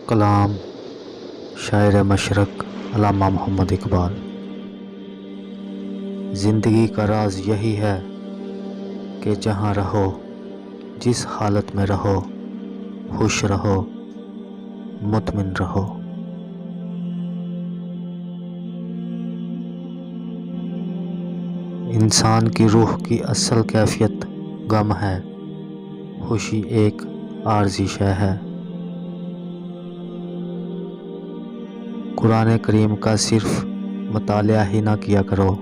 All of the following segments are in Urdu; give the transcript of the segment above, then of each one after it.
کلام شاعر مشرق علامہ محمد اقبال۔ زندگی کا راز یہی ہے کہ جہاں رہو، جس حالت میں رہو، خوش رہو، مطمئن رہو۔ انسان کی روح کی اصل کیفیت غم ہے، خوشی ایک عارضی شے ہے۔ قرآن کریم کا صرف مطالعہ ہی نہ کیا کرو،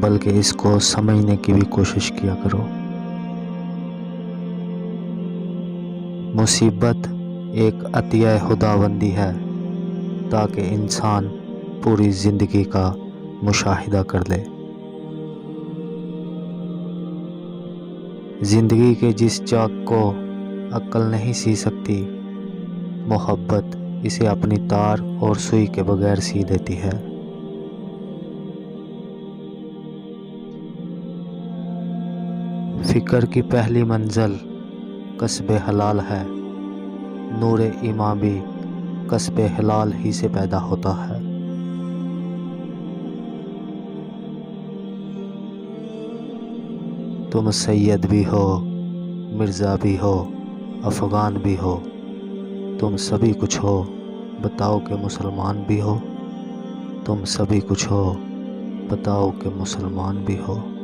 بلکہ اس کو سمجھنے کی بھی کوشش کیا کرو۔ مصیبت ایک عطیہ خداوندی ہے تاکہ انسان پوری زندگی کا مشاہدہ کر لے۔ زندگی کے جس چاک کو عقل نہیں سی سکتی، محبت اسے اپنی تار اور سوئی کے بغیر سی دیتی ہے۔ فکر کی پہلی منزل کسب حلال ہے، نور ایمان بھی کسب حلال ہی سے پیدا ہوتا ہے۔ تم سید بھی ہو، مرزا بھی ہو، افغان بھی ہو، تم سبھی کچھ ہو، بتاؤ کہ مسلمان بھی ہو۔ تم سبھی کچھ ہو، بتاؤ کہ مسلمان بھی ہو۔